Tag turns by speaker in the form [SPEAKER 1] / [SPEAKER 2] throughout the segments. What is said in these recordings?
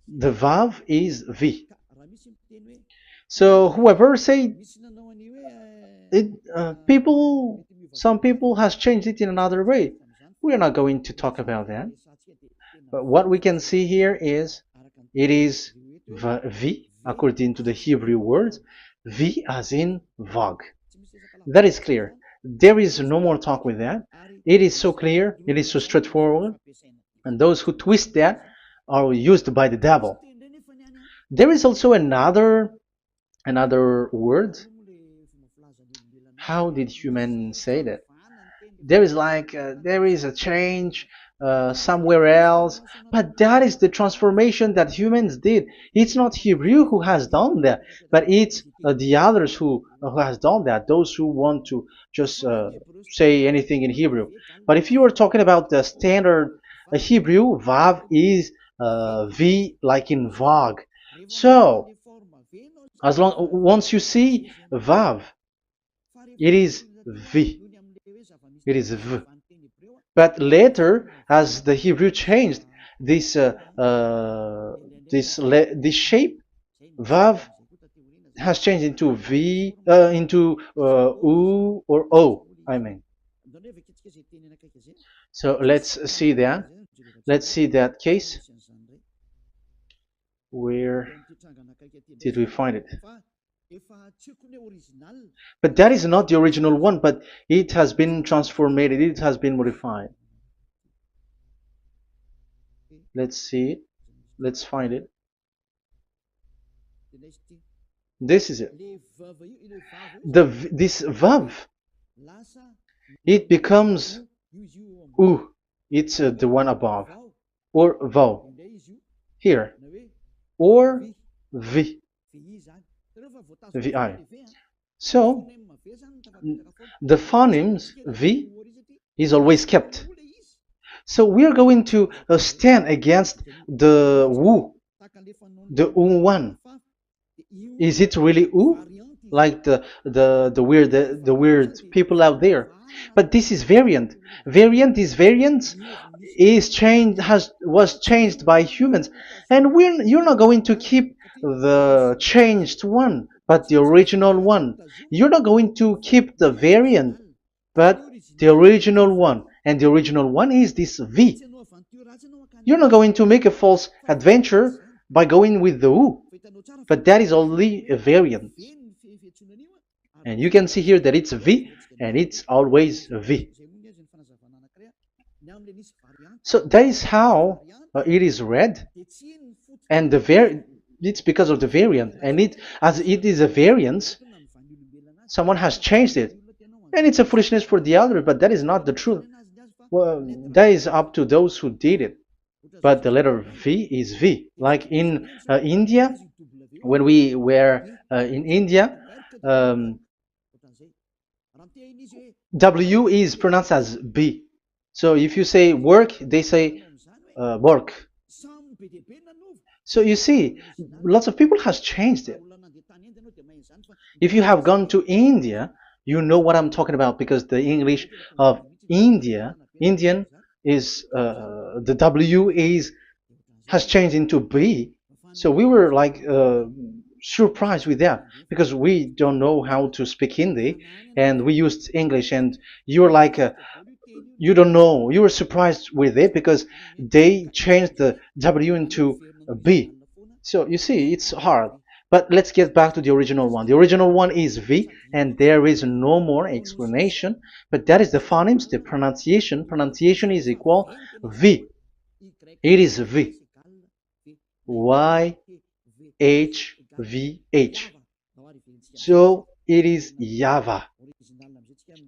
[SPEAKER 1] The Vav is V. So whoever say it, some people has changed it in another way. We are not going to talk about that. But what we can see here is it is V according to the Hebrew word, V as in Vag. That is clear. There is no more talk with that. It is so clear. It is so straightforward. And those who twist that are used by the devil. There is also another word. How did human say that? There is there is a change somewhere else, but that is the transformation that humans did. It's not Hebrew who has done that, but it's the others who has done that. Those who want to just say anything in Hebrew. But if you are talking about the standard Hebrew, Vav is V like in Vag. So as long once you see Vav, it is V. It is V. But later, as the Hebrew changed, this this shape, Vav, has changed into V, into U or O. I mean. So let's see that. Let's see that case. Where did we find it? But that is not the original one, but it has been transformed, it has been modified. Let's see it. Let's find it. This is it. This vav, it becomes u. It's the one above, or vau here, or vi. Vi. So the phonemes V is always kept. So we are going to stand against the wu, the u1. Is it really u? Like the weird people out there. But this is variant. Variance is changed, was changed by humans, and you're not going to keep the changed one, but the original one. You're not going to keep the variant, but the original one, and the original one is this V. You're not going to make a false adventure by going with the U, but that is only a variant. And you can see here that it's V, and it's always V. So that is how it is read, and it's because of the variant, and as it is a variance, someone has changed it, and it's a foolishness for the other, but that is not the truth. Well, that is up to those who did it. But the letter V is V. Like in India, when we were in India, W is pronounced as B. So if you say work, they say work. So you see, lots of people has changed it. If you have gone to India, you know what I'm talking about, because the English of Indian is the W has changed into B. So we were like surprised with that, because we don't know how to speak Hindi, and we used English, and you're like you don't know, you were surprised with it because they changed the W into a B. So you see, it's hard. But let's get back to the original one. The original one is V, and there is no more explanation. But that is the phonemes, the pronunciation. Pronunciation is equal V. It is V. Y, H, V, H. So it is YAHVAH.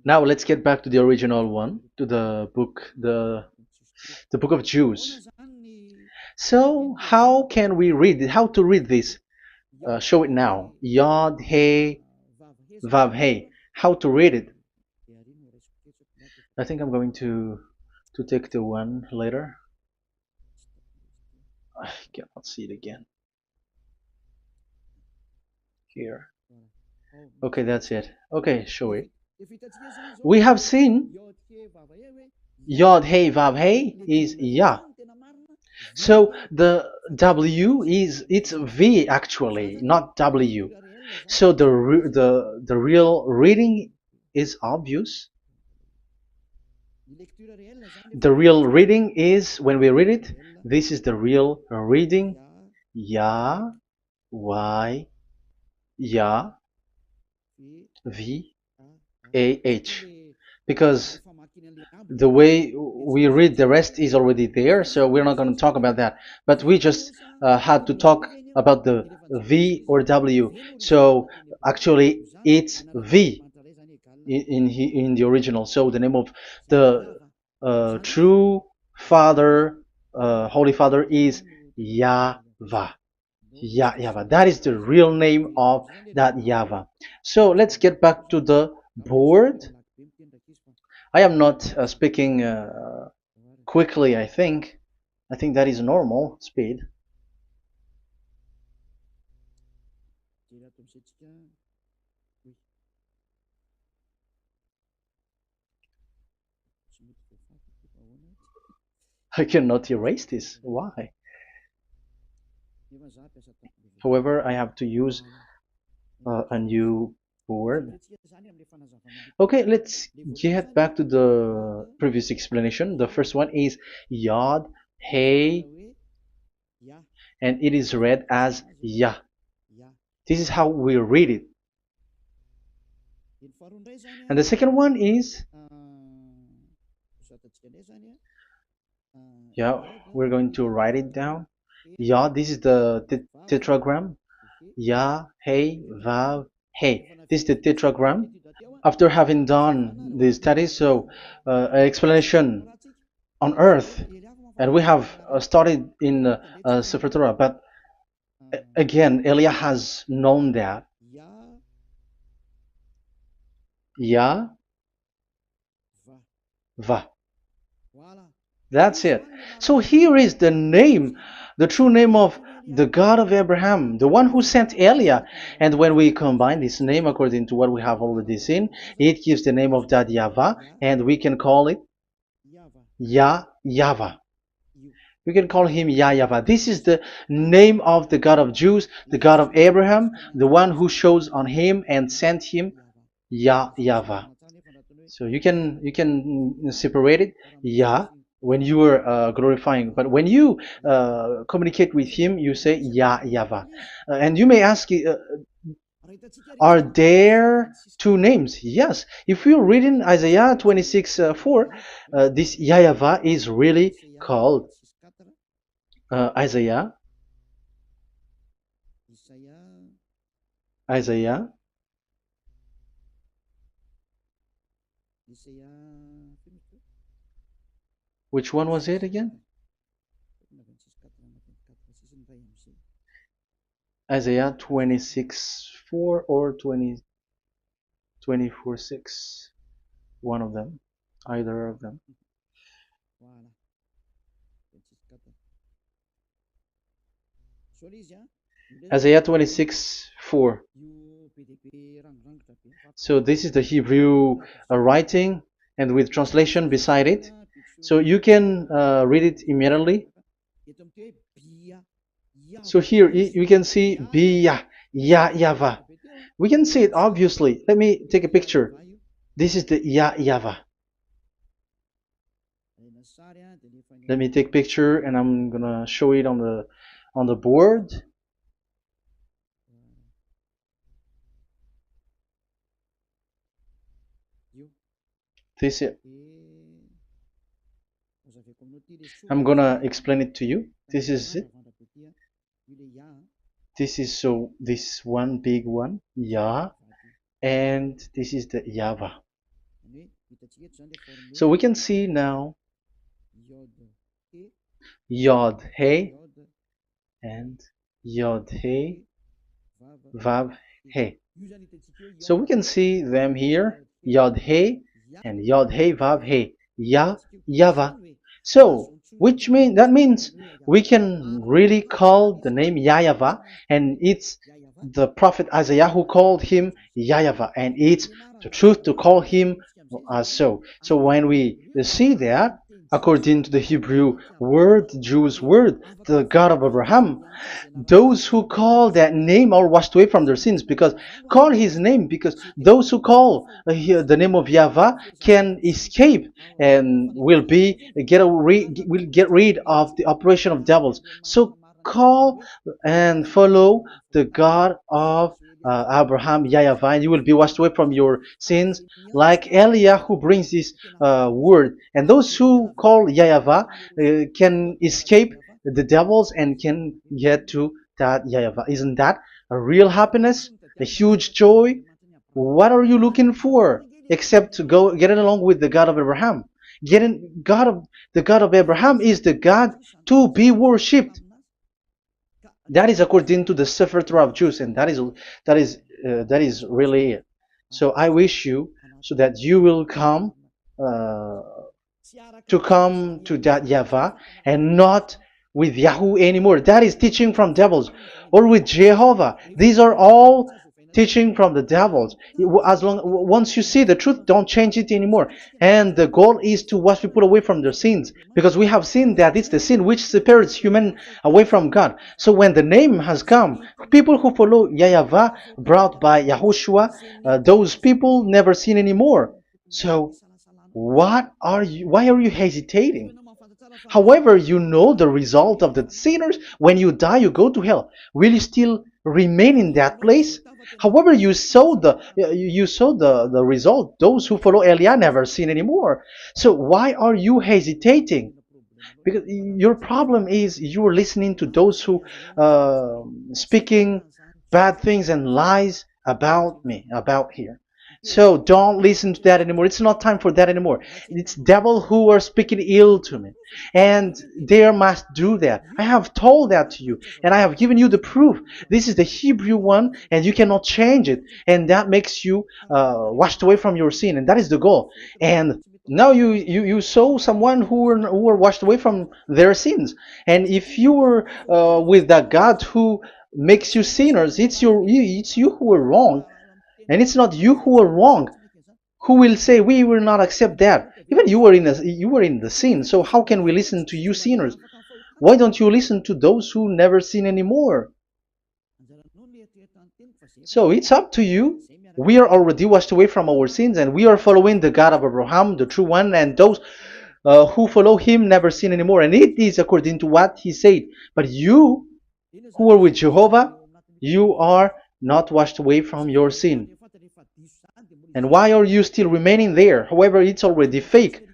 [SPEAKER 1] Now let's get back to the original one, to the book, the book of Jews. So how can we read it? How to read this? Show it now. Yod, He, Vav, He. How to read it? I think I'm going to take the one later. I cannot see it again. Here. Okay, that's it. Okay, show it. We have seen Yod, He, Vav, He is Yah. So the W is it's V actually, not W. So the real reading is obvious. The real reading is when we read it. This is the real reading. Ya, Y, Ya, V, A, H. Because the way we read the rest is already there, so we're not going to talk about that. But we just had to talk about the V or W. So actually, it's V in the original. So the name of the true Father, Holy Father, is YAHVAH. YAHVAH. That is the real name of that YAHVAH. So let's get back to the board. I am not speaking quickly, I think. I think that is normal speed. I cannot erase this. Why? However, I have to use a new board. Okay, let's get back to the previous explanation. The first one is Yod, Hey, and it is read as Yah. This is how we read it. And the second one is, yeah, we're going to write it down. Yah, this is the tetragram. Yah, Hey, Vav, Hey. This is the tetragram. After having done the study, so an explanation on earth, and we have started in Sefer Torah, but again, Elia has known that. Yah, Va. That's it. So here is the name, the true name of the God of Abraham, the one who sent Elia. And when we combine this name according to what we have already seen, it gives the name of that YAHVAH, and we can call it YAHVAH. We can call him YAHVAH. This is the name of the God of Jews, the God of Abraham, the one who shows on him and sent him, YAHVAH. So you can separate it, Yah, when you are glorifying, but when you communicate with him, you say YAHVAH. And you may ask, are there two names? Yes. If you read in Isaiah 26:4, this YAHVAH is really called Isaiah 26. Which one was it again? Isaiah 26:4 or 24:6. One of them. Either of them. Isaiah 26:4. So this is the Hebrew writing, and with translation beside it. So you can read it immediately. So here you can see Biyah, YAHVAH. We can see it obviously. Let me take a picture. This is the YAHVAH. Let me take a picture and I'm gonna show it on the board. This is it. I'm gonna explain it to you. This is it. This is this one big one, Yah, and this is the YAHVAH. So we can see now Yod He and Yod He Vav He. So we can see them here, Yod He and Yod He Vav He, YAHVAH. So that means we can really call the name YAHVAH, and it's the prophet Isaiah who called him YAHVAH, and it's the truth to call him as so. So when we see that, according to the Hebrew word, the Jewish word, the God of Abraham. Those who call that name are washed away from their sins, because call his name, because those who call the name of Yahweh can escape and will get rid of the operation of devils. So call and follow the God of Abraham, Yahweh, and you will be washed away from your sins, like Eliah who brings this word. And those who call Yahweh can escape the devils and can get to that Yahweh. Isn't that a real happiness? A huge joy? What are you looking for except to go getting along with the God of Abraham? The God of Abraham is the God to be worshipped. That is according to the Sefer Torah of Jews, and that is really it. So I wish you so that you will uh, come to that Yahweh and not with Yahoo anymore. That is teaching from devils, or with Jehovah. These are all teaching from the devils. As long once you see the truth, don't change it anymore. And the goal is to wash people away from their sins, because we have seen that it's the sin which separates human away from God. So when the name has come, people who follow Yahweh brought by Yahushua, those people never sin anymore. So why are you hesitating? However, you know the result of the sinners. When you die, you go to hell. Will you still remain in that place? However, you saw the result. Those who follow Eliah never sin anymore. So why are you hesitating? Because your problem is you're listening to those who speaking bad things and lies about me, about here. So don't listen to that anymore. It's not time for that anymore. It's devil who are speaking ill to me, and they must do that. I have told that to you, and I have given you the proof. This is the Hebrew one, and you cannot change it, and that makes you washed away from your sin, and that is the goal. And now you saw someone who were washed away from their sins, and if you were with that God who makes you sinners, it's you who are wrong, and it's not you who are wrong. Who will say we will not accept that? Even you were in the sin, so how can we listen to you sinners? Why don't you listen to those who never sin anymore? So it's up to you. We are already washed away from our sins, and we are following the God of Abraham, the true one, and those who follow him never sin anymore. And it is according to what he said. But you who are with Jehovah, you are not washed away from your sin. And why are you still remaining there? However, it's already fake.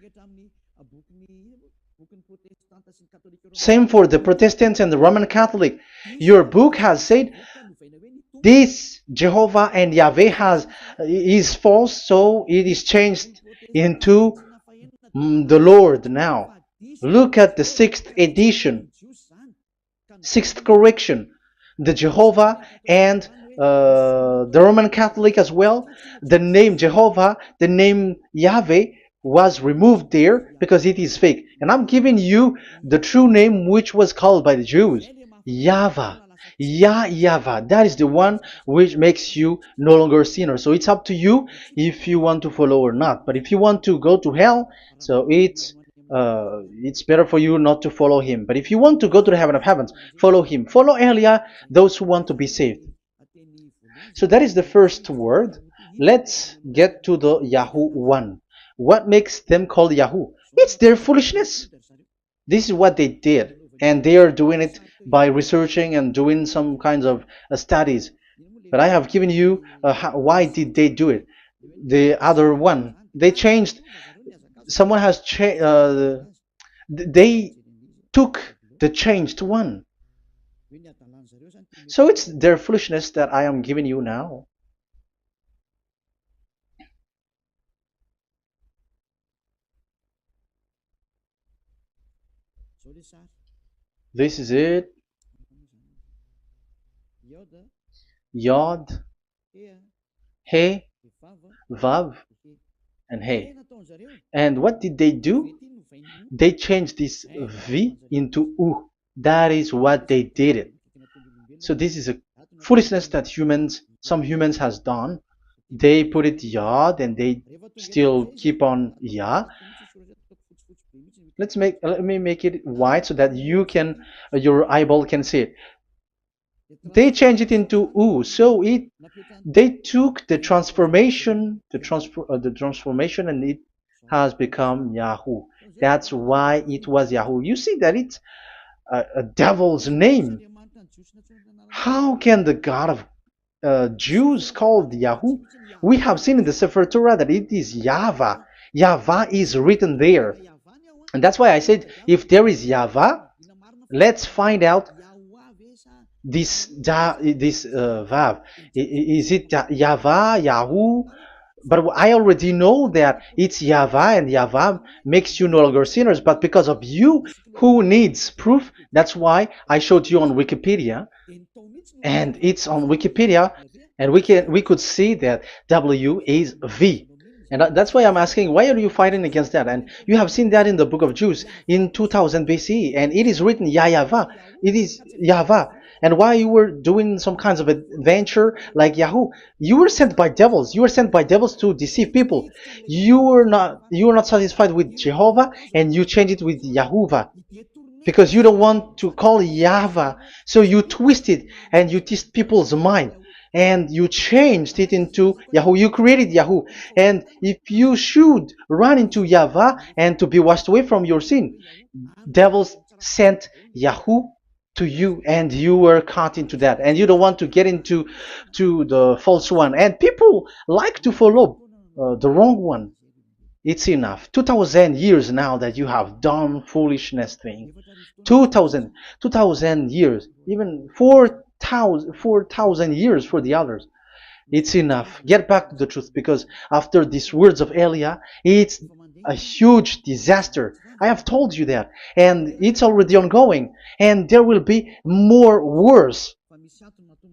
[SPEAKER 1] Same for the Protestants and the Roman Catholic. Your book has said this Jehovah and Yahweh is false, so it is changed into the Lord now. Look at the 6th edition, 6th correction. The Jehovah and the Roman Catholic as well. The name Jehovah, the name Yahweh was removed there because it is fake. And I'm giving you the true name which was called by the Jews, YAHVAH. YAHVAH. That is the one which makes you no longer a sinner. So it's up to you if you want to follow or not. But if you want to go to hell, so it's better for you not to follow him. But if you want to go to the heaven of heavens, follow him. Follow Eliah, those who want to be saved. So that is the first word. Let's get to the Yahoo one. What makes them called Yahoo? It's their foolishness. This is what they did, and they are doing it by researching and doing some kinds of studies. But I have given you why did they do it. The other one, they changed. Someone has changed. They took the changed one. So it's their foolishness that I am giving you now. This is it. Yod, He, Vav, and He. And what did they do? They changed this V into U. That is what they did it. So this is a foolishness that some humans has done. They put it Yod and they still keep on Yah. Let me make it white so that you can your eyeball can see it. They changed it into U, so it they took the transformation, the transformation, and it has become Yahoo. That's why it was Yahoo. You see that it's a devil's name. How can the God of Jews called Yahoo? We have seen in the Sefer Torah that it is Yahvah. Yahvah is written there. And that's why I said, if there is Yahvah, let's find out this Vav. Is it Yahvah, Yahoo? But I already know that it's Yahvah, and Yahvah makes you no longer sinners. But because of you, who needs proof? That's why I showed you on Wikipedia, and it's on Wikipedia, and we could see that W is V. And that's why I'm asking, why are you fighting against that? And you have seen that in the book of Jude in 2000 BCE, and it is written Yahvah. It is Yahvah. And why you were doing some kinds of adventure like Yahoo? You were sent by devils. You were sent by devils to deceive people. You were not satisfied with Jehovah, and you changed it with Yahuwah because you don't want to call Yahvah. So you twist it and you twist people's mind and you changed it into Yahoo. You created Yahoo. And if you should run into Yahvah and to be washed away from your sin, devils sent Yahoo to you and you were caught into that and you don't want to get into the false one. And people like to follow the wrong one. It's enough. 2000 years now that you have done foolishness thing. 2000 years, even 4,000 years for the others. It's enough. Get back to the truth, because after these words of Elia, it's a huge disaster. I have told you that, and it's already ongoing, and there will be more worse.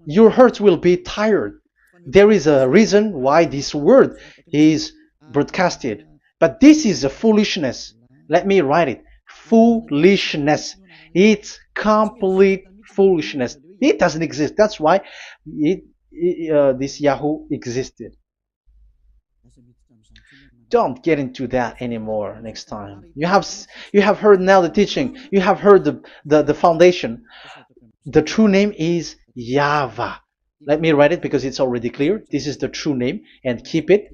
[SPEAKER 1] Your heart will be tired. There is a reason why this word is broadcasted. But this is a foolishness. Let me write it. Foolishness. It's complete foolishness. It doesn't exist. That's why this Yahoo existed. Don't get into that anymore next time. You have heard now the teaching. You have heard the foundation. The true name is Yahvah. Let me write it because it's already clear. This is the true name, and keep it.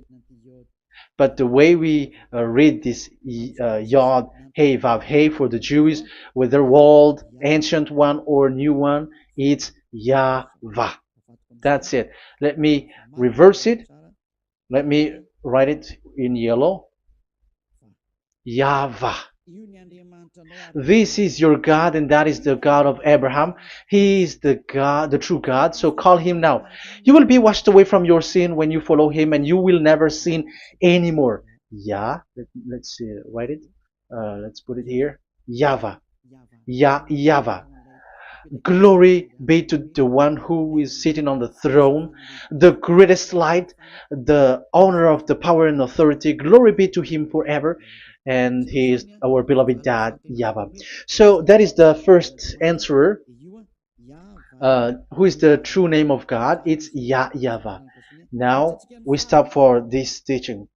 [SPEAKER 1] But the way we read this Yod, Hey, Vav, Hey for the Jews, whether old, ancient one or new one, it's Yahvah. That's it. Let me reverse it. Let me write it in yellow. Yahvah. This is your God, and that is the God of Abraham. He is the God, the true God. So call him now. You will be washed away from your sin when you follow him, and you will never sin anymore. Let's see, write it. Let's put it here. Yahvah. Yahvah. Glory be to the one who is sitting on the throne, the greatest light, the owner of the power and authority. Glory be to him forever. And he is our beloved dad, Yahvah. So that is the first answer. Who is the true name of God? It's Yahvah. Now we stop for this teaching.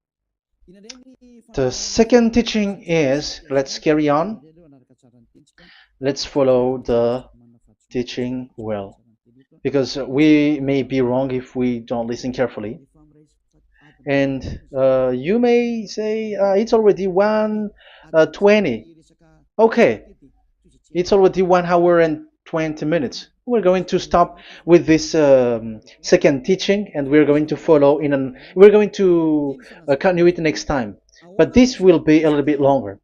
[SPEAKER 1] The second teaching is, let's carry on. Let's follow the teaching well, because we may be wrong if we don't listen carefully. And you may say it's already 1:20. Okay, it's already 1 hour and 20 minutes. We're going to stop with this second teaching, and we're going to follow we're going to continue it next time. But this will be a little bit longer.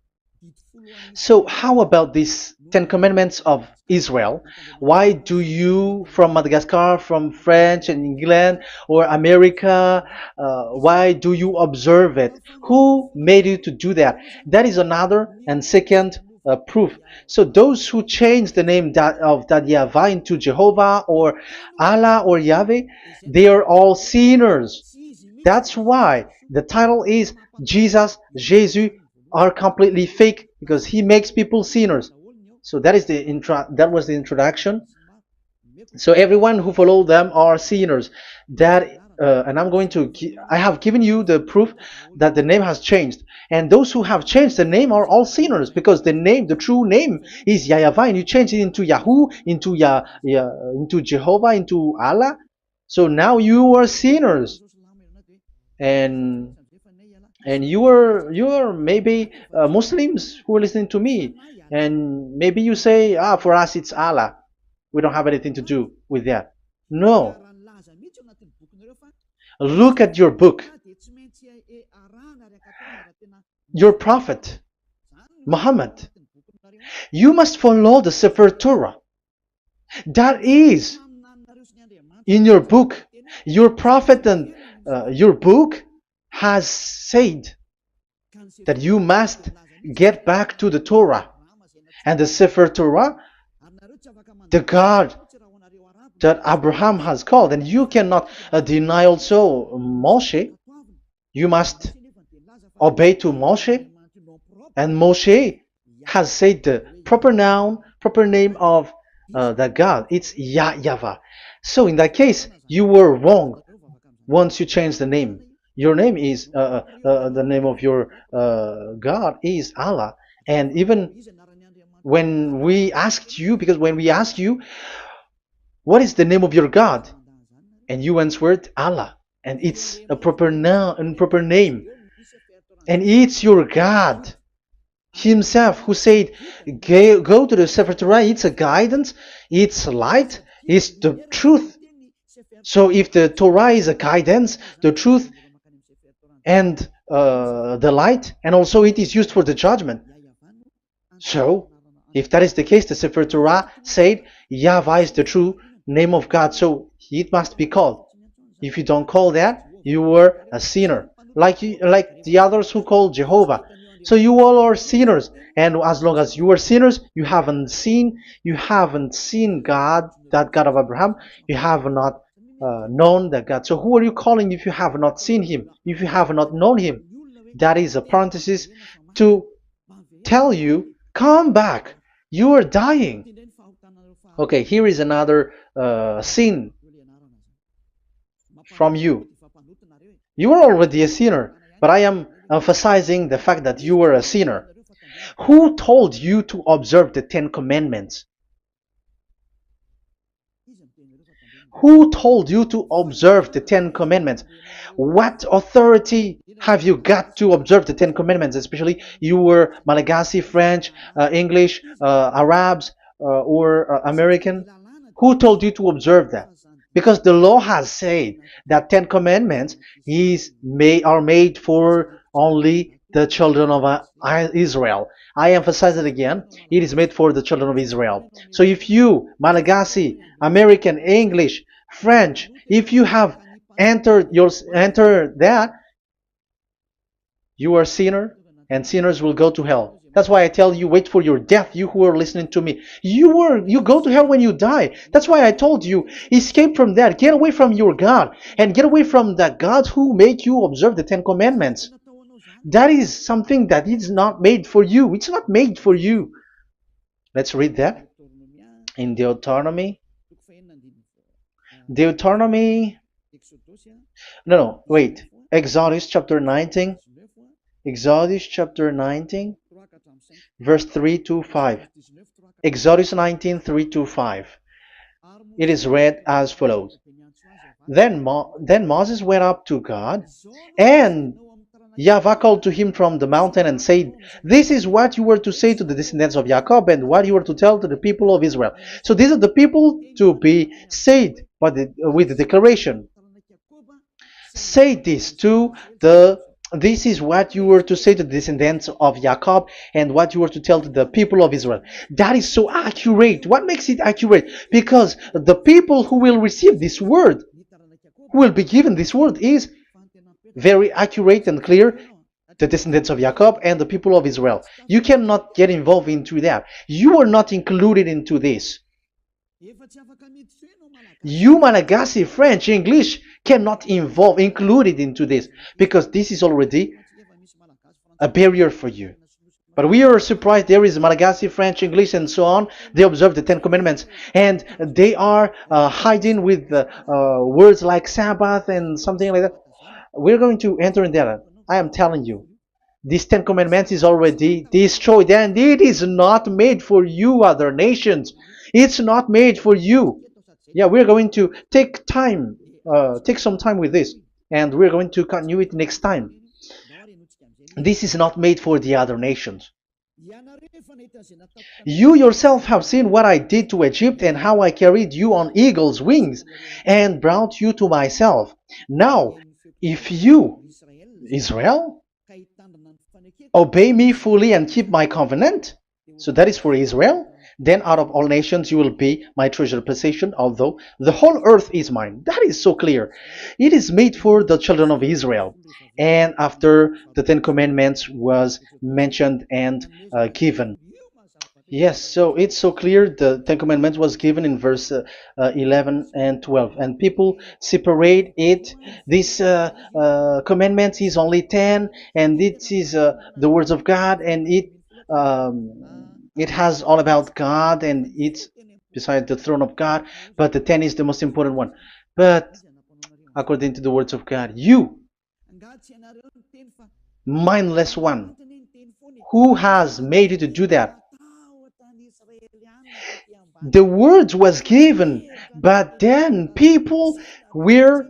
[SPEAKER 1] So how about these 10 commandments of Israel? Why do you from Madagascar, from France and England or America, why do you observe it? Who made you to do that? That is another and second proof. So those who change the name of that Yahvah into Jehovah or Allah or Yahweh, they are all sinners. That's why the title is Jesus are completely fake, because he makes people sinners. So that is that was the introduction. So everyone who follow them are sinners. That and I have given you the proof that the name has changed. And those who have changed the name are all sinners, because the true name is YAHVAH, and you change it into Yahoo, into Jehovah, into Allah. So now you are sinners, and you are maybe Muslims who are listening to me, and maybe you say, for us it's Allah. We don't have anything to do with that. No. Look at your book. Your prophet, Muhammad. You must follow the Sefer Torah. That is in your book. Your prophet and your book has said that you must get back to the Torah. And the Sefer Torah, the God that Abraham has called, and you cannot deny also Moshe. You must obey to Moshe, and Moshe has said the proper name of the God. It's YAHVAH. So in that case, you were wrong once you change the name. Your name is the name of your God is Allah. And even when we asked you, because when we ask you, what is the name of your God? And you answered Allah. And it's a proper name. And it's your God Himself who said, go to the Sefer Torah. It's a guidance, it's light, it's the truth. So if the Torah is a guidance, the truth, and the light, and also it is used for the judgment. So if that is the case, the Sefer Torah said YAHVAH is the true name of God, so it must be called. If you don't call that, you were a sinner, like the others who call Jehovah. So you all are sinners, and as long as you are sinners, you haven't seen God, that God of Abraham. You have not known that God. So who are you calling if you have not seen Him, if you have not known Him? That is a parenthesis to tell you, come back, you are dying. Okay, here is another sin from you. You are already a sinner, but I am emphasizing the fact that you were a sinner. Who told you to observe the 10 Commandments? Who told you to observe the 10 Commandments? What authority have you got to observe the 10 Commandments? Especially you were Malagasy, French, English, Arabs, or American. Who told you to observe that? Because the law has said that 10 Commandments are made for only the children of Israel. I emphasize it again. It is made for the children of Israel. So if you, Malagasy, American, English, French, if you have entered that, you are a sinner, and sinners will go to hell. That's why I tell you, wait for your death, you who are listening to me. You go to hell when you die. That's why I told you, escape from that. Get away from your God, and get away from the God who make you observe the 10 Commandments. That is something that is not made for you. It's not made for you. Let's read that in Deuteronomy. Exodus chapter 19. Exodus chapter 19, verse 3 to 5. Exodus 19, 3 to 5. It is read as follows. Then Moses went up to God, and YAHVAH called to him from the mountain and said, this is what you were to say to the descendants of Jacob, and what you were to tell to the people of Israel. So these are the people to be saved with the declaration. Say this this is what you were to say to the descendants of Jacob, and what you were to tell to the people of Israel. That is so accurate. What makes it accurate? Because the people who will receive this word, who will be given this word, is very accurate and clear. The descendants of Jacob and the people of Israel. You cannot get involved into that. You are not included into this. You, Malagasy, French, English, cannot included into this, because this is already a barrier for you. But we are surprised there is Malagasy, French, English, and so on. They observe the Ten Commandments, and they are hiding with words like Sabbath and something like that. We're going to enter in there. I am telling you, this Ten Commandments is already destroyed, and it is not made for you, other nations. It's not made for you. Yeah, we're going to take some time with this, and we're going to continue it next time. This is not made for the other nations. You yourself have seen what I did to Egypt and how I carried you on eagle's wings and brought you to myself. Now, if you, Israel, obey me fully and keep my covenant, so that is for Israel, then out of all nations you will be my treasured possession, although the whole earth is mine. That is so clear. It is made for the children of Israel. And after the Ten Commandments was mentioned and given. Yes, so it's so clear. The Ten Commandments was given in verse 11 and 12, and people separate it. This commandment is only 10, and it is the words of God, and it has all about God, and it's beside the throne of God. But the 10 is the most important one. But according to the words of God, you, mindless one, who has made you to do that? The words was given, but then people were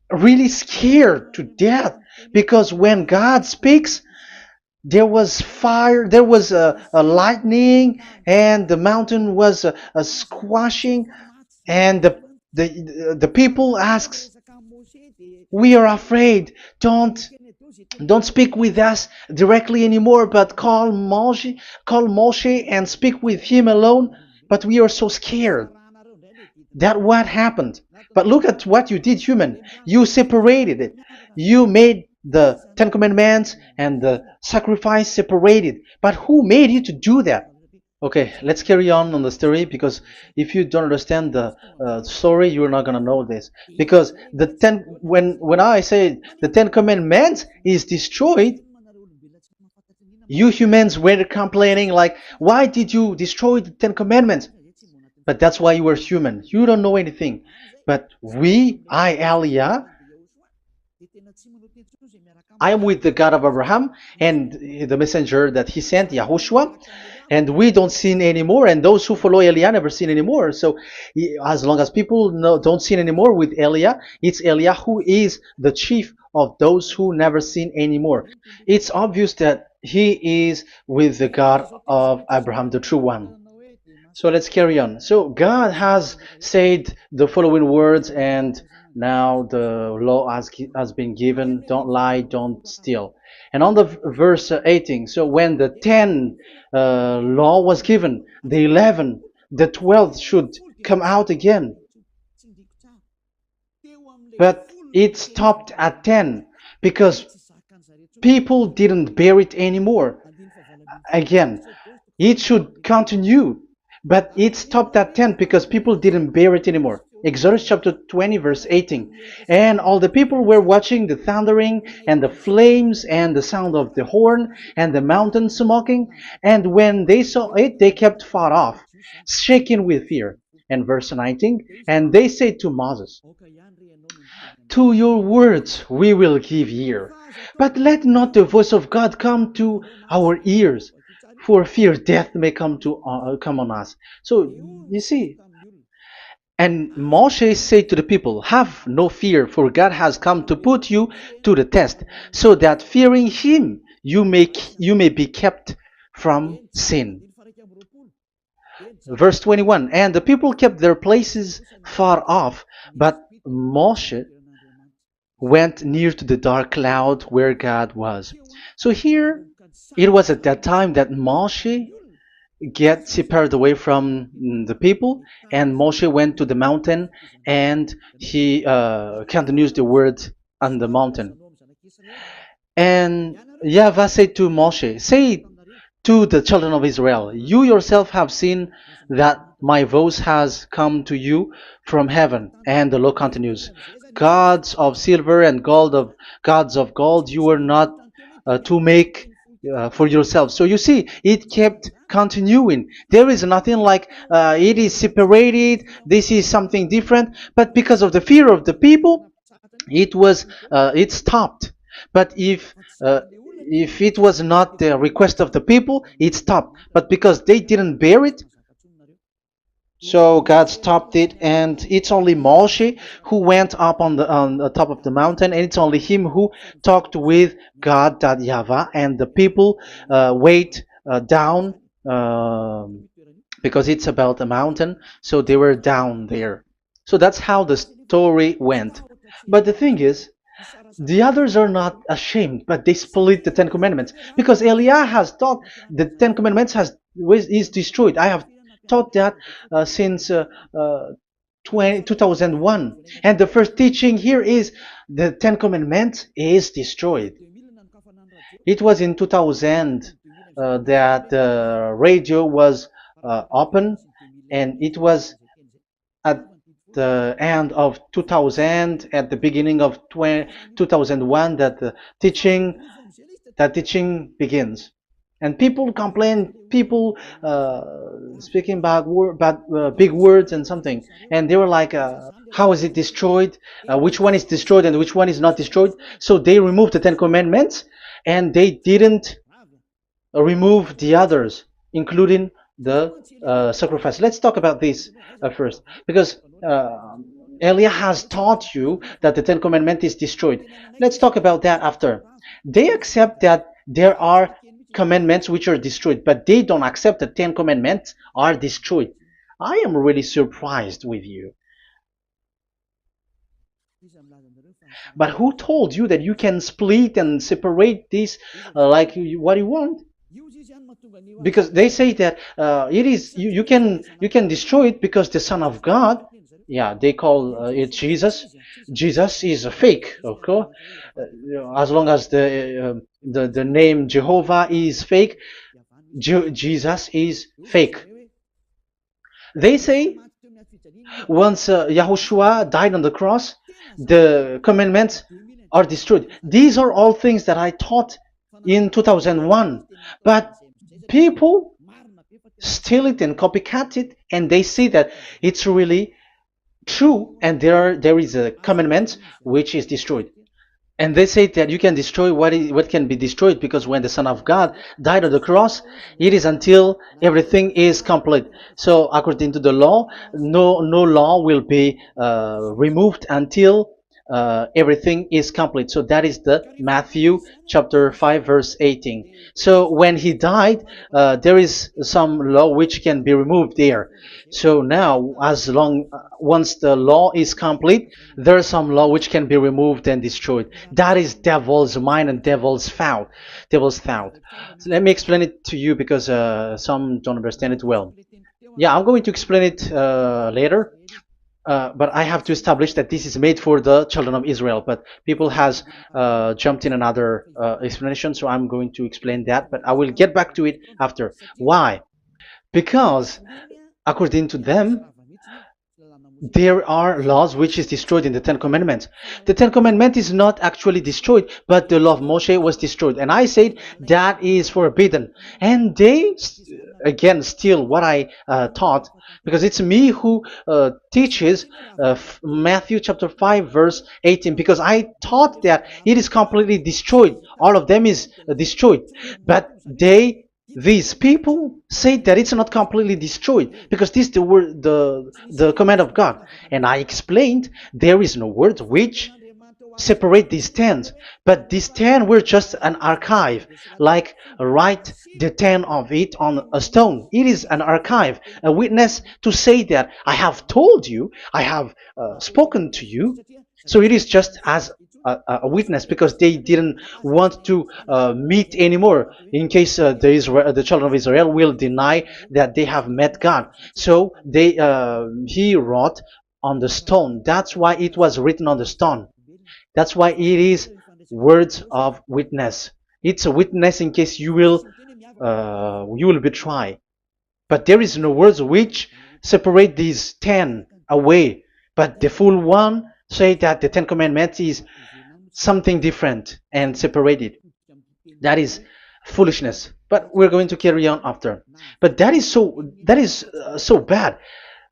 [SPEAKER 1] really scared to death because when God speaks, there was fire, there was a lightning, and the mountain was a squashing, and the people asks, "We are afraid. Don't speak with us directly anymore, but call Moshe and speak with him alone." But we are so scared. That what happened. But look at what you did, human. You separated it. You made the Ten Commandments and the sacrifice separated. But who made you to do that? Okay, let's carry on the story, because if you don't understand the story, you're not gonna know this. Because when I say the Ten Commandments is destroyed, you humans were complaining like, why did you destroy the Ten Commandments? But that's why you were human. You don't know anything. But Elia, I am with the God of Abraham and the messenger that he sent, YAHOSHUAH, and we don't sin anymore, and those who follow Elia never sin anymore. So as long as people don't sin anymore with Elia, it's Elia who is the chief of those who never sin anymore. It's obvious that he is with the God of Abraham, the true one. So let's carry on. So God has said the following words, and now the law has been given. Don't lie, don't steal. And on the verse 18, so when the 10 law was given, the 11, the 12th should come out again. But it stopped at 10 because people didn't bear it anymore. Again, it should continue, but it stopped at 10 because people didn't bear it anymore. Exodus chapter 20 verse 18. And all the people were watching the thundering and the flames and the sound of the horn and the mountain smoking. And when they saw it, they kept far off, shaking with fear. And verse 19. And they said to Moses, "To your words we will give ear, but let not the voice of God come to our ears, for fear death may come on us." So you see, and Moshe said to the people, "Have no fear, for God has come to put you to the test, so that fearing Him you may be kept from sin." Verse 21, and the people kept their places far off, but Moshe went near to the dark cloud where God was. So here, it was at that time that Moshe get separated away from the people, and Moshe went to the mountain, and he continues the word on the mountain. And YAHVAH said to Moshe, "Say to the children of Israel, you yourself have seen that my voice has come to you from heaven." And the law continues, "Gods of silver and gods of gold you were not to make for yourself. So you see, it kept continuing. There is nothing like it is separated. This is something different. But because of the fear of the people, it stopped. But if it was not the request of the people, it stopped. But because they didn't bear it, so God stopped it, and it's only Moshe who went up on the top of the mountain, and it's only him who talked with God, that YAHVAH, and the people wait down, because it's about a mountain, so they were down there. So that's how the story went. But the thing is, the others are not ashamed, but they split the Ten Commandments, because Eliah has taught the Ten Commandments is destroyed. I have taught that since 2001, and the first teaching here is the Ten Commandments is destroyed. It was in 2000 that the radio was open, and it was at the end of 2000, at the beginning of 2001, that the teaching begins. And people complain, people speaking bad big words and something, and they were like, how is it destroyed, which one is destroyed and which one is not destroyed. So they removed the Ten Commandments, and they didn't remove the others, including the sacrifice. Let's talk about this first, because Elia has taught you that the Ten Commandments is destroyed. Let's talk about that after. They accept that there are commandments which are destroyed, but they don't accept that 10 commandments are destroyed. I am really surprised with you. But who told you that you can split and separate this like what you want? Because they say that it is you can destroy it because the Son of God, yeah, they call it Jesus. Jesus is a fake, of course. As long as the name Jehovah is fake, Jesus is fake. They say once Yahushua died on the cross, the commandments are destroyed. These are all things that I taught in 2001, but people steal it and copycat it, and they see that it's really true, and there is a commandment which is destroyed. And they say that you can destroy what can be destroyed, because when the Son of God died on the cross, it is until everything is complete. So according to the law, no law will be removed until everything is complete. So that is the Matthew chapter 5 verse 18. So when he died, there is some law which can be removed there. So now, once the law is complete, there is some law which can be removed and destroyed. That is devil's mind and devil's thought. Devil's thought. So let me explain it to you, because some don't understand it well. Yeah, I'm going to explain it later. But I have to establish that this is made for the children of Israel. But people has jumped in another explanation, so I'm going to explain that. But I will get back to it after. Why? Because according to them, there are laws which is destroyed in the Ten Commandments. The Ten Commandment is not actually destroyed, but the law of Moshe was destroyed. And I said that is forbidden. And they, again, steal what I taught, because it's me who teaches Matthew chapter 5 verse 18, because I taught that it is completely destroyed. All of them is destroyed. But these people say that it's not completely destroyed, because this is the word, the command of God. And I explained there is no word which separate these 10, but these 10 were just an archive, like write the 10 of it on a stone. It is an archive, a witness to say that I have told you, I have spoken to you. So it is just as a witness, because they didn't want to meet anymore, in case the children of Israel will deny that they have met God. So he wrote on the stone. That's why it was written on the stone. That's why it is words of witness. It's a witness in case you will betray. But there is no words which separate these 10 away. But the full one say that the 10 commandments is something different and separated. That is foolishness. But we're going to carry on after. But that is so bad.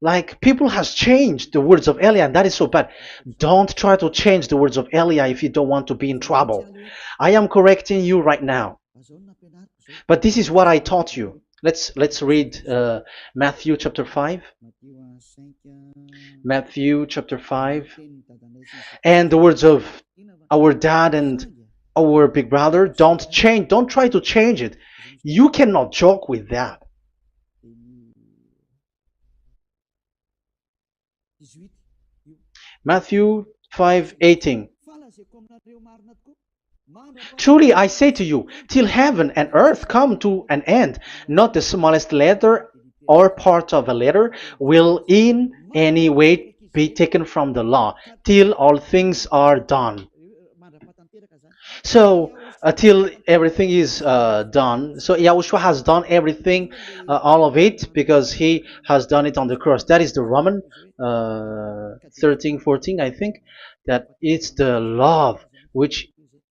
[SPEAKER 1] Like people has changed the words of Elia, and that is so bad. Don't try to change the words of Elia if you don't want to be in trouble. I am correcting you right now. But this is what I taught you. Let's read Matthew chapter 5. Matthew chapter 5. And the words of our dad and our big brother, don't try to change it. You cannot joke with that. Matthew 5:18. Truly I say to you, till heaven and earth come to an end, not the smallest letter or part of a letter will in any way be taken from the law, till all things are done. So until everything is done, so Yahushua has done everything, all of it, because he has done it on the cross. That is the Roman 13, 14, I think, that it's the love which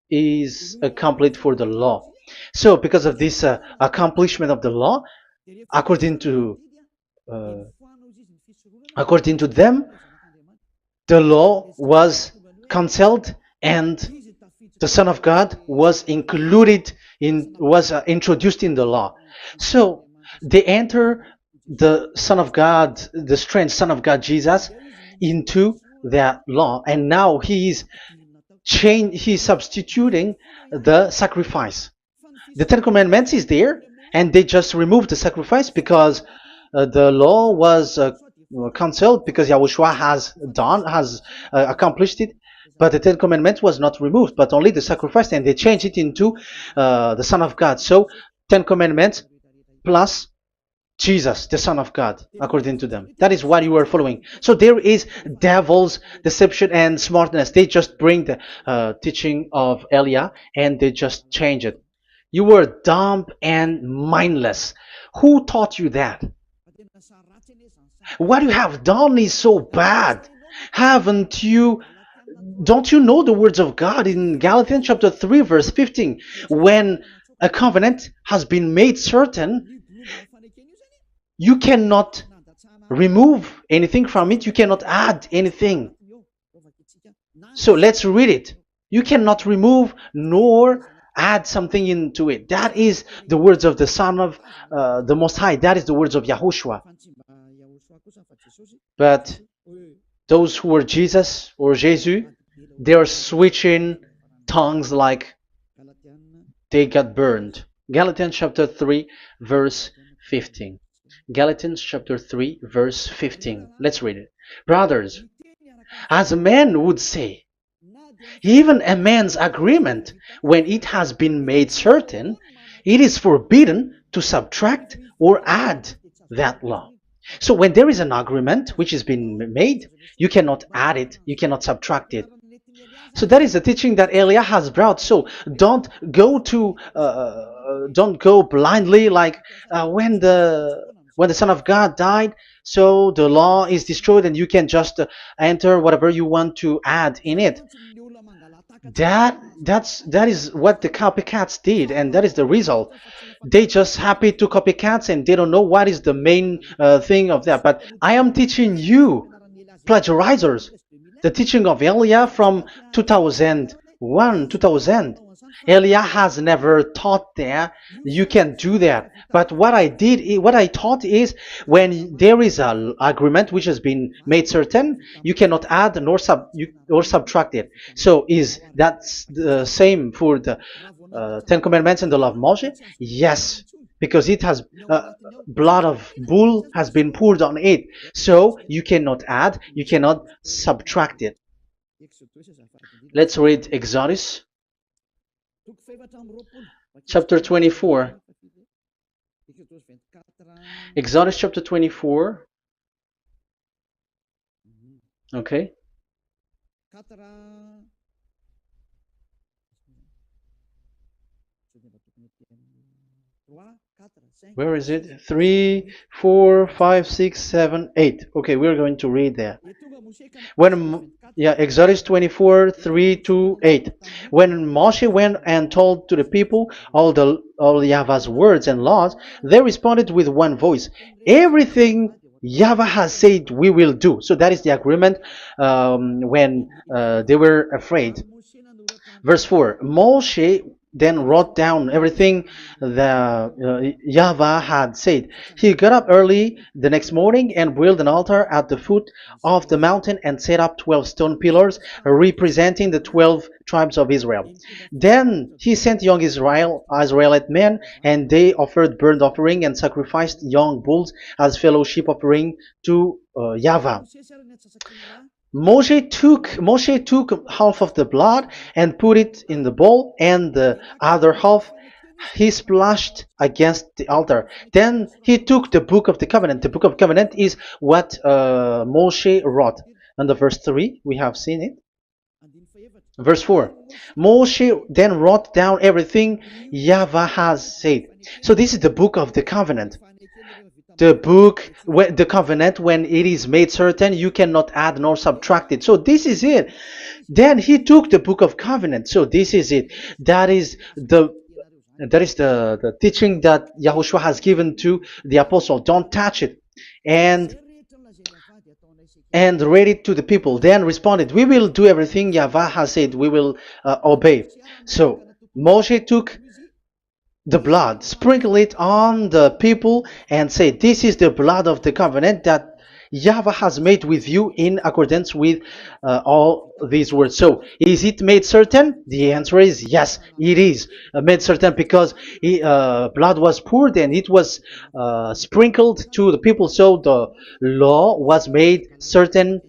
[SPEAKER 1] is complete for the law. So because of this accomplishment of the law, according to uh, according to them, the law was cancelled and the Son of God was included in was introduced in the law. So they enter the Son of God, the strange Son of God Jesus, into that law, and now he is he's substituting the sacrifice. The Ten Commandments is there, and they just removed the sacrifice because the law was cancelled because Yahushua has accomplished it. But the Ten Commandments was not removed, but only the sacrifice, and they changed it into the Son of God. So Ten Commandments plus Jesus, the Son of God, according to them. That is what you are following. So there is devil's deception and smartness. They just bring the teaching of Elia and they just change it. You were dumb and mindless. Who taught you that? What you have done is so bad. Haven't you? Don't you know the words of God in Galatians chapter 3, verse 15? When a covenant has been made certain, you cannot remove anything from it. You cannot add anything. So let's read it. You cannot remove nor add something into it. That is the words of the Son of the Most High. That is the words of Yahushua. But those who were Jesus or Jesus, they are switching tongues like they got burned. Galatians chapter 3, verse 15. Galatians chapter 3, verse 15. Let's read it. Brothers, as a man would say, even a man's agreement, when it has been made certain, it is forbidden to subtract or add that law. So when there is an agreement which has been made, you cannot add it, you cannot subtract it. So that is the teaching that Elia has brought. So don't go blindly like when the Son of God died. So the law is destroyed, and you can just enter whatever you want to add in it. That is what the copycats did, and that is the result. They just happy to copycats, and they don't know what is the main thing of that. But I am teaching you, plagiarizers, the teaching of Elia from 2001, 2000. Elia has never taught that you can do that. But what I taught is when there is an agreement which has been made certain, you cannot add or subtract it. So is that the same for the Ten Commandments and the law of Moshe? Yes, because it has blood of bull has been poured on it. So you cannot add, you cannot subtract it. Let's read Exodus chapter 24. Exodus chapter 24. Okay. Where is it? 3, 4, 5, 6, 7, 8. Okay, we're going to read there. Yeah, Exodus 24, 3 to 8. When Moshe went and told to the people all Yahweh's words and laws, they responded with one voice. Everything Yahweh has said we will do. So that is the agreement when they were afraid. Verse 4, Moshe then wrote down everything that Yahweh had said. He got up early the next morning and built an altar at the foot of the mountain and set up 12 stone pillars representing the 12 tribes of Israel. Then he sent young Israelite men, and they offered burnt offering and sacrificed young bulls as fellowship offering to Yahweh. Moshe took half of the blood and put it in the bowl, and the other half he splashed against the altar. Then he took the book of the covenant. The book of covenant is what Moshe wrote. And the verse 3, we have seen it. Verse 4, Moshe then wrote down everything Yahweh has said. So this is the book of the covenant. The covenant, when it is made certain, you cannot add nor subtract it. So this is it. Then he took the book of covenant. So this is it. That is the teaching that Yahushua has given to the apostle. Don't touch it. And read it to the people. Then responded, we will do everything Yahweh has said. We will obey. So Moshe took the blood, sprinkle it on the people, and say, this is the blood of the covenant that Yahweh has made with you in accordance with all these words. So, is it made certain? The answer is yes, it is made certain, because blood was poured and it was sprinkled to the people. So the law was made certain.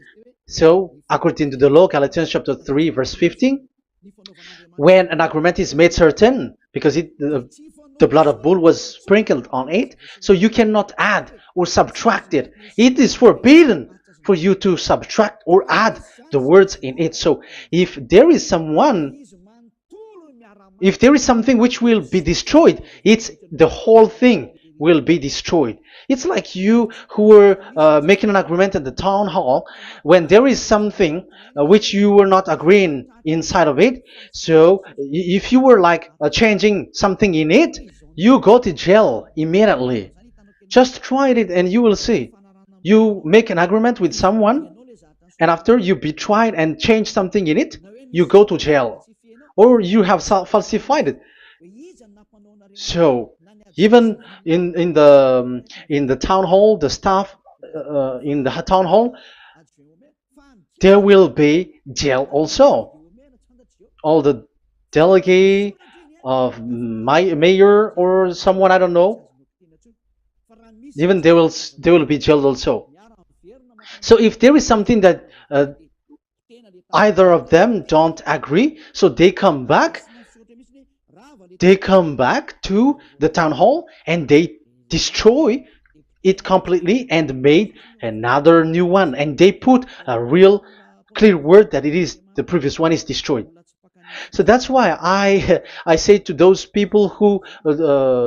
[SPEAKER 1] So, according to the law, Galatians chapter 3, verse 15, when an agreement is made certain, because the blood of bull was sprinkled on it, so you cannot add or subtract it. It is forbidden for you to subtract or add the words in it. So if there is something which will be destroyed, it's the whole thing will be destroyed. It's like you who were making an agreement at the town hall, when there is something which you were not agreeing inside of it. So if you were like changing something in it, you go to jail immediately. Just try it and you will see. You make an agreement with someone, and after you betray and change something in it, you go to jail, or you have falsified it. So even in the town hall, the staff in the town hall, there will be jail also. All the delegate of mayor or someone, I don't know, even they will be jailed also. So if there is something that either of them don't agree, so they come back to the town hall and they destroy it completely and made another new one, and they put a real clear word that it is the previous one is destroyed. So that's why I say to those people who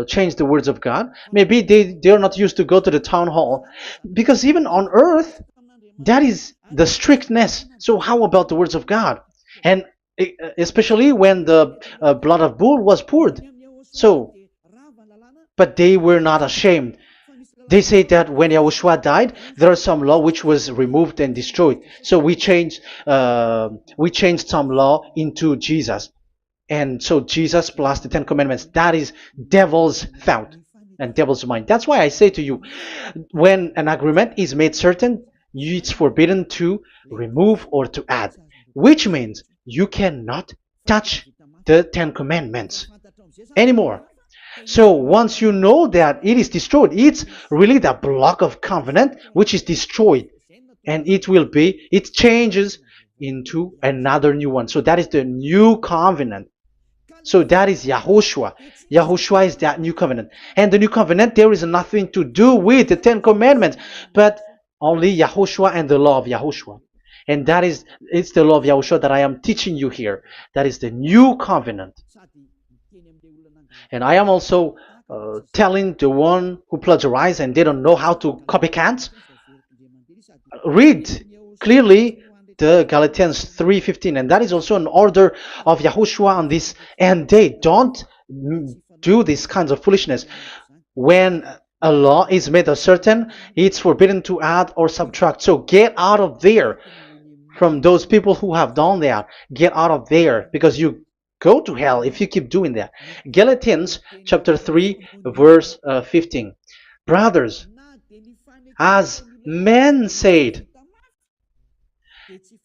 [SPEAKER 1] change the words of God, maybe they are not used to go to the town hall, because even on earth that is the strictness. So how about the words of God? And especially when the blood of bull was poured. So, but they were not ashamed. They say that when Yahushua died, there is some law which was removed and destroyed. So we changed some law into Jesus, and so Jesus plus the Ten Commandments. That is devil's thought and devil's mind. That's why I say to you, when an agreement is made certain, it's forbidden to remove or to add, which means you cannot touch the Ten Commandments anymore. So once you know that it is destroyed, it's really the block of covenant which is destroyed, and it changes into another new one. So that is the new covenant. So that is Yahushua. Yahushua is that new covenant. And the new covenant, there is nothing to do with the Ten Commandments, but only Yahushua and the law of Yahushua. And it's the law of Yahushua that I am teaching you here. That is the new covenant. And I am also telling the one who plagiarize and they don't know how to copycat, read clearly the Galatians 3:15, and that is also an order of Yahushua on this end day. Don't do these kinds of foolishness. When a law is made certain, it's forbidden to add or subtract. So get out of there from those people who have done that. Get out of there, because you go to hell if you keep doing that. Galatians chapter 3 verse 15. Brothers, as men said,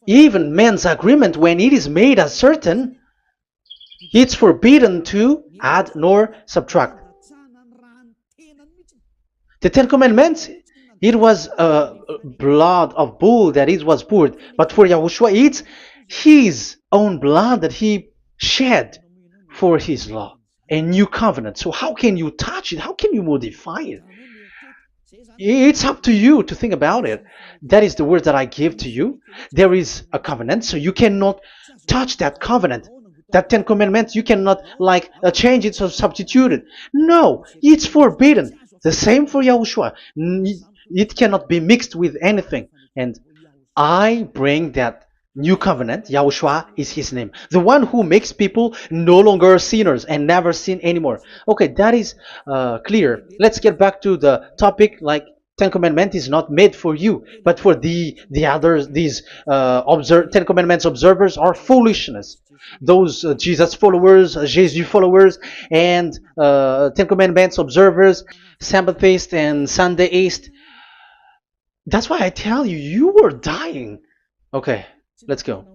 [SPEAKER 1] even men's agreement, when it is made as certain, it's forbidden to add nor subtract. The Ten Commandments, it was blood of bull that it was poured, but for Yahushua, it's his own blood that he shed for his law, a new covenant. So how can you touch it? How can you modify it? It's up to you to think about it. That is the word that I give to you. There is a covenant, so you cannot touch that covenant. That Ten Commandments, you cannot change it or substitute it. No, it's forbidden. The same for Yahushua. It cannot be mixed with anything. And I bring that new covenant. Yahushua is his name. The one who makes people no longer sinners and never sin anymore. Okay, that is clear. Let's get back to the topic. Ten Commandments is not made for you, but for the others. These Ten Commandments observers are foolishness. Those Jesus followers, Jesus followers, and Ten Commandments observers, Sabbathists and Sundayist. That's why I tell you, you are dying. Okay, let's go.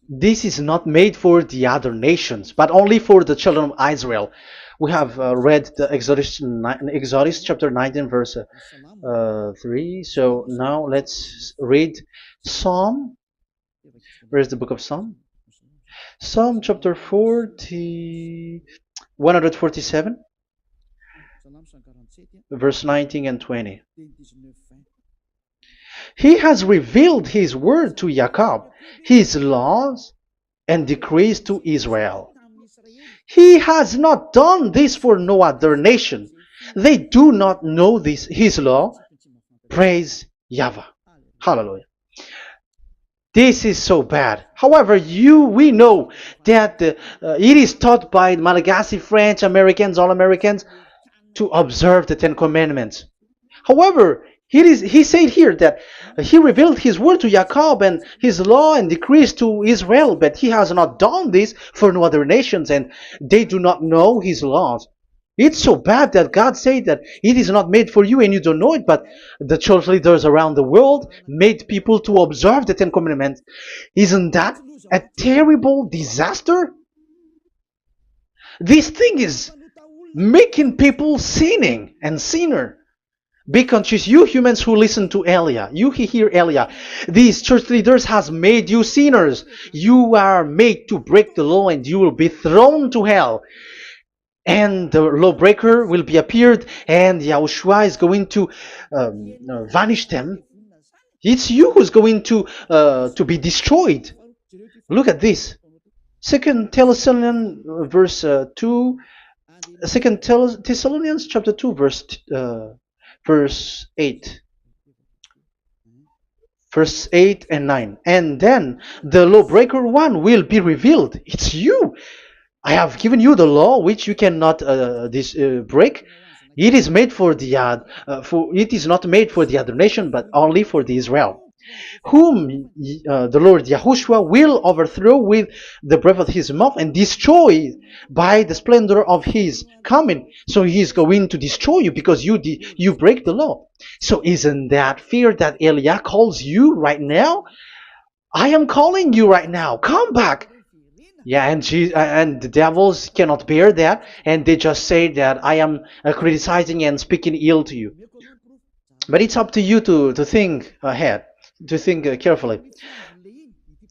[SPEAKER 1] This is not made for the other nations, but only for the children of Israel. We have read the Exodus chapter 19 verse 3. So now let's read Psalm. Where is the book of Psalm? Psalm chapter 147, verse 19 and 20. He has revealed his word to Jacob, his laws and decrees to Israel. He has not done this for no other nation. They do not know his law. Praise YAHVAH. Hallelujah. This is so bad. However, we know that it is taught by Malagasy, French, Americans, all Americans, to observe the Ten Commandments. However, he said here that he revealed his word to Jacob and his law and decrees to Israel, but he has not done this for no other nations, and they do not know his laws. It's so bad that God said that it is not made for you and you don't know it, but the church leaders around the world made people to observe the Ten Commandments. Isn't that a terrible disaster? This thing is making people sinning and sinner. Be conscious, you humans who listen to Elia, you hear Elia, these church leaders has made you sinners. You are made to break the law and you will be thrown to hell. And the lawbreaker will be appeared and Yahushua is going to vanish them. It's you who's going to be destroyed. Look at this. 2 Thessalonians verse 2. 2 Thessalonians chapter 2 verse 8. Verse 8 and 9. And then the lawbreaker one will be revealed. It's you. I have given you the law which you cannot break. It is made for it is not made for the other nation, but only for the Israel, whom the Lord Yahushua will overthrow with the breath of his mouth and destroy by the splendor of his coming. So he is going to destroy you because you break the law. So isn't that fear that Elia calls you right now? I am calling you right now. Come back. Yeah, and the devils cannot bear that, and they just say that I am criticizing and speaking ill to you. But it's up to you to think ahead, to think carefully.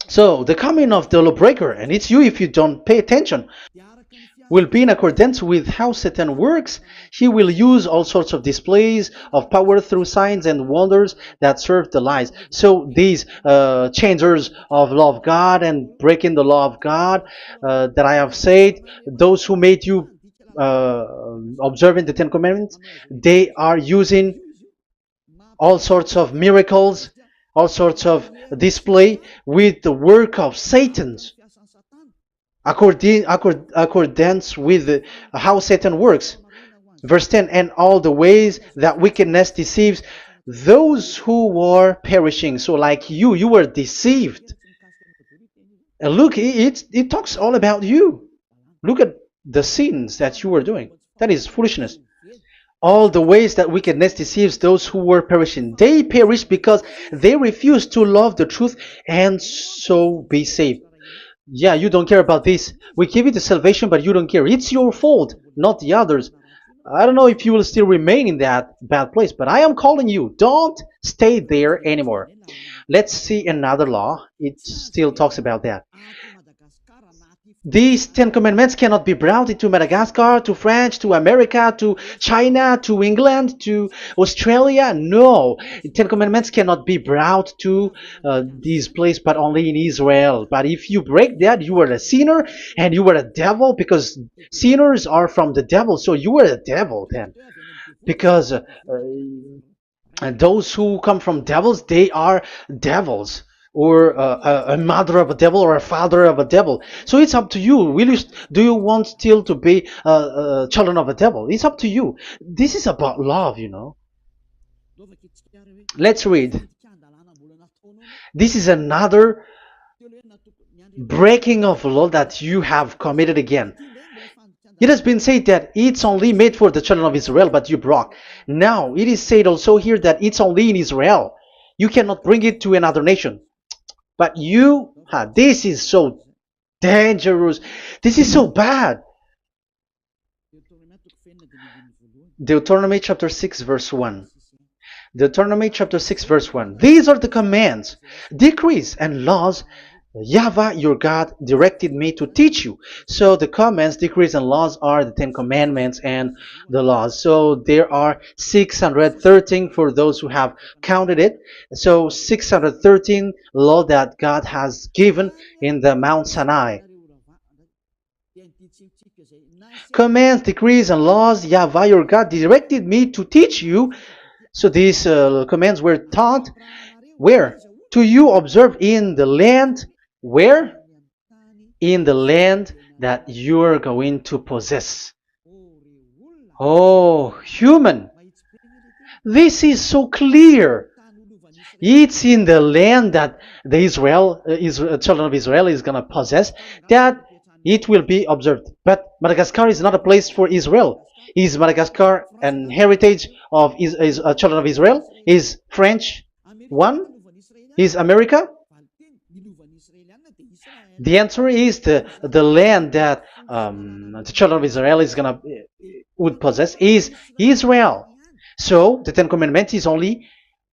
[SPEAKER 1] So the coming of the lawbreaker, and it's you if you don't pay attention, will be in accordance with how Satan works. He will use all sorts of displays of power through signs and wonders that serve the lies. So these changers of law of God and breaking the law of God that I have said, those who made you uh, observing the Ten Commandments, they are using all sorts of miracles, all sorts of display with the work of Satan's accordance with how Satan works. Verse 10, and all the ways that wickedness deceives those who were perishing. So like you were deceived. And look, it talks all about you. Look at the sins that you were doing. That is foolishness. All the ways that wickedness deceives those who were perishing. They perish because they refuse to love the truth and so be saved. Yeah, you don't care about this. We give you the salvation, but you don't care. It's your fault, not the others. I don't know if you will still remain in that bad place, but I am calling you. Don't stay there anymore. Let's see another law. It still talks about that. These Ten Commandments cannot be brought into Madagascar, to France, to America, to China, to England, to Australia. No, Ten Commandments cannot be brought to these places, but only in Israel. But if you break that, you are a sinner and you are a devil, because sinners are from the devil. So you are a devil then, because and those who come from devils, they are devils, or a mother of a devil, or a father of a devil. So it's up to you. Do you want still to be children of a devil? It's up to you. This is about love, you know. Let's read. This is another breaking of law that you have committed again. It has been said that it's only made for the children of Israel, but you broke. Now, it is said also here that it's only in Israel. You cannot bring it to another nation. But this is so dangerous. This is so bad. Deuteronomy chapter 6 verse 1. Deuteronomy chapter 6 verse 1. These are the commands, decrees, and laws YAHVAH your God directed me to teach you. So the commands, decrees, and laws are the Ten Commandments and the laws. So there are 613 for those who have counted it. So 613 law that God has given in the Mount Sinai. Commands, decrees, and laws YAHVAH your God directed me to teach you. So these commands were taught where? To you observe in the land. Where? In the land that you are going to possess. Oh, human. This is so clear. It's in the land that the children of Israel is going to possess, that it will be observed. But Madagascar is not a place for Israel. Is Madagascar an heritage of children of Israel? Is French one? Is America? The answer is the land that the children of Israel would possess is Israel. So the Ten Commandments is only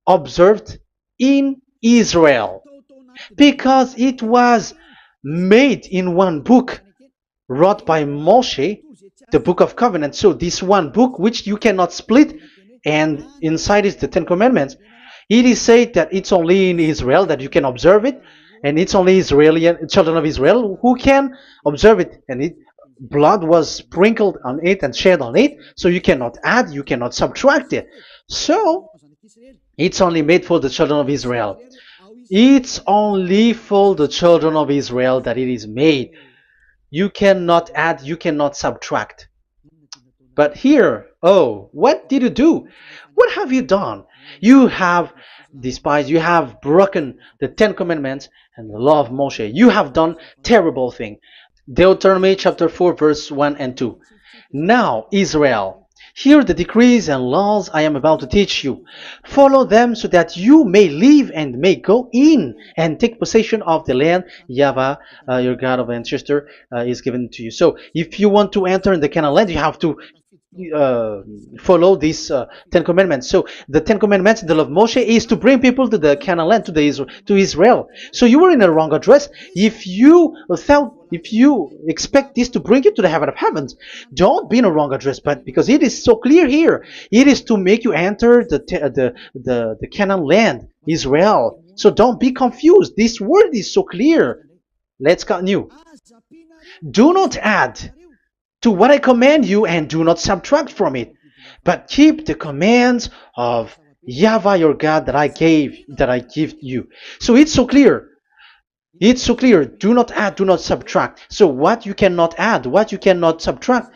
[SPEAKER 1] observed in Israel, because it was made in one book wrote by Moshe, the Book of Covenant. So this one book, which you cannot split, and inside is the Ten Commandments. It is said that it's only in Israel that you can observe it, and it's only children of Israel who can observe it. And blood was sprinkled on it and shed on it, so you cannot add, you cannot subtract it. So it's only made for the children of Israel. It's only for the children of Israel that it is made. You cannot add, you cannot subtract. But here, what did you do? What have you done? You have despised, you have broken the Ten Commandments and the law of Moshe. You have done terrible thing. Deuteronomy chapter 4 verse 1 and 2. Now, Israel, hear the decrees and laws I am about to teach you. Follow them so that you may live and may go in and take possession of the land YAHVAH, your God of ancestor, is given to you. So if you want to enter in the Canaan land, you have to uh, follow these Ten Commandments. So the Ten Commandments, the law of Moshe, is to bring people to the Canaan land, to Israel. So you were in a wrong address. If you expect this to bring you to the heaven of heavens, don't be in a wrong address. But because it is so clear here, it is to make you enter the Canaan land, Israel. So don't be confused. This word is so clear. Let's continue. Do not add to what I command you, and do not subtract from it, but keep the commands of Yahweh your God that I give you. So it's so clear. It's so clear. Do not add, do not subtract. So what you cannot add, what you cannot subtract,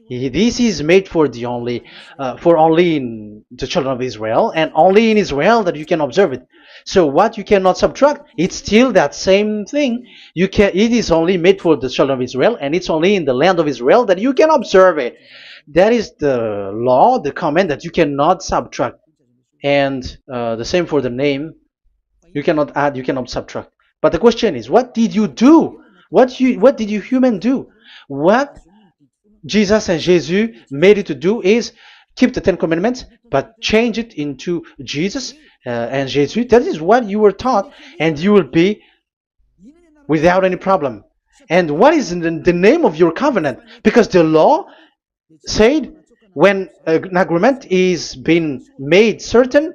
[SPEAKER 1] this is made for only in the children of Israel, and only in Israel that you can observe it. So what you cannot subtract, it's still that same thing. It is only made for the children of Israel, and it's only in the land of Israel that you can observe it. That is the law, the command that you cannot subtract. And the same for the name. You cannot add, you cannot subtract. But the question is, what did you do? What did you human do? What Jesus and Jesus made it to do is keep the Ten Commandments, but change it into Jesus and Jesus. That is what you were taught, and you will be without any problem. And what is the name of your covenant? Because the law said when an agreement is being made certain,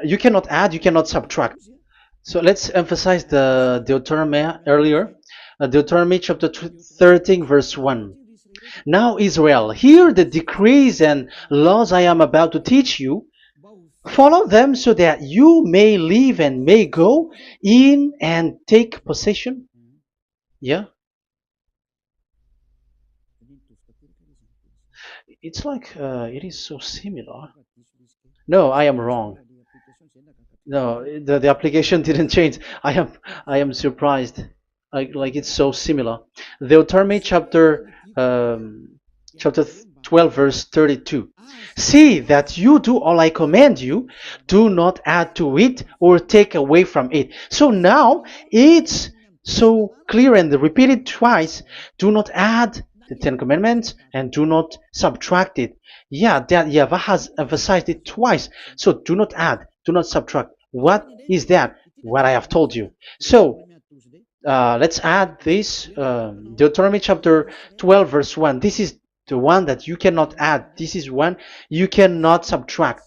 [SPEAKER 1] you cannot add, you cannot subtract. So let's emphasize the Deuteronomy earlier. Deuteronomy chapter 13, verse 1. Now, Israel, hear the decrees and laws I am about to teach you. Follow them so that you may live and may go in and take possession. Yeah? It's like it is so similar. No, I am wrong. No, the application didn't change. I am surprised. Like it's so similar. Deuteronomy chapter 12 verse 32. See that you do all I command you, do not add to it or take away from it. So now it's so clear and repeated twice. Do not add the Ten Commandments and do not subtract it. Yeah, that YAHVAH has emphasized it twice. So do not add, do not subtract. What is that? What I have told you. So let's add this Deuteronomy chapter 12 verse 1. This is the one that you cannot add. This is one you cannot subtract.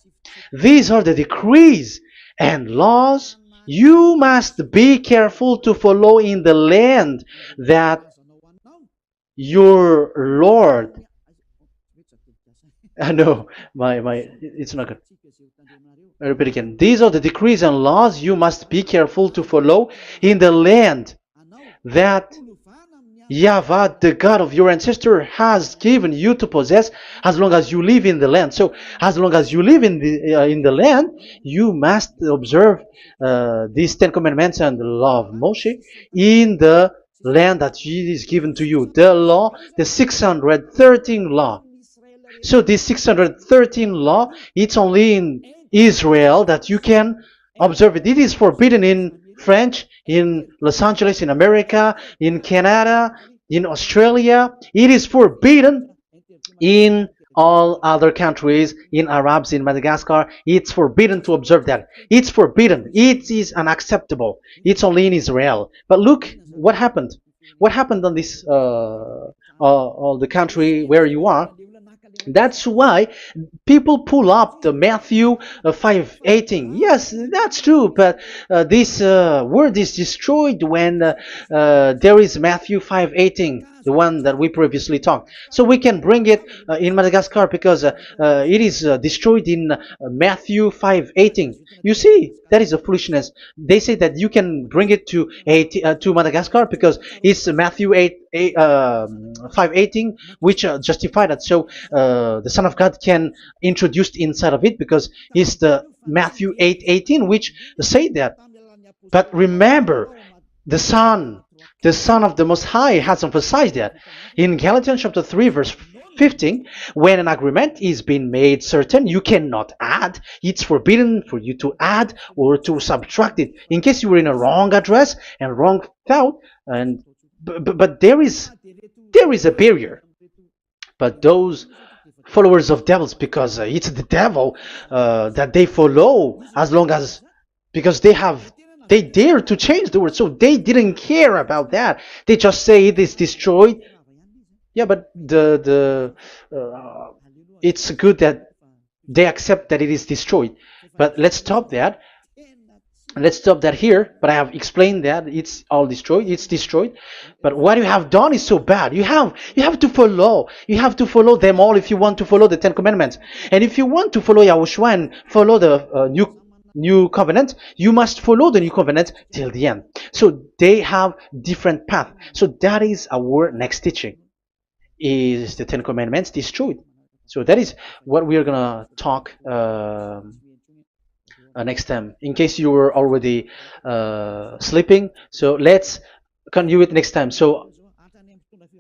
[SPEAKER 1] These are the decrees and laws you must be careful to follow in the land that your Lord. No, it's not good. I repeat again. These are the decrees and laws you must be careful to follow in the land that YAHVAH, the God of your ancestor, has given you to possess as long as you live in the land. So, as long as you live in the land, you must observe these Ten Commandments and the law of Moshe in the land that is given to you. The law, the 613 law. So this 613 law, it's only in Israel that you can observe it. It is forbidden in French, in Los Angeles, in America, in Canada, in Australia. It is forbidden in all other countries, in Arabs, in Madagascar. It's forbidden to observe that. It's forbidden. It is unacceptable. It's only in Israel. But look what happened. What happened on this, all the country where you are. That's why people pull up the Matthew 5:18. Yes, that's true, but this word is destroyed when there is Matthew 5:18, the one that we previously talked. So we can bring it in Madagascar because it is destroyed in Matthew 5:18. You see, that is a foolishness. They say that you can bring it to Madagascar because it's Matthew 5:18, which justify that. So the Son of God can introduce inside of it because it's the Matthew 8:18 which say that. But remember, the Son of the Most High has emphasized that in Galatians chapter 3 verse 15, when an agreement is being made certain, you cannot add. It's forbidden for you to add or to subtract it. In case you were in a wrong address and wrong thought, but there is a barrier. But those followers of devils because it's the devil that they follow, as long as, because they dare to change the word, so they didn't care about that. They just say it is destroyed. Yeah, but it's good that they accept that it is destroyed. But let's stop that here. But I have explained that it's all destroyed, it's destroyed. But what you have done is so bad. You have to follow them all if you want to follow the 10 commandments. And if you want to follow Yahushua and follow the new covenant, you must follow the new covenant till the end. So they have different path. So that is our next teaching, is the 10 commandments destroyed. So that is what we are gonna talk next time, in case you were already sleeping. So let's continue it next time. So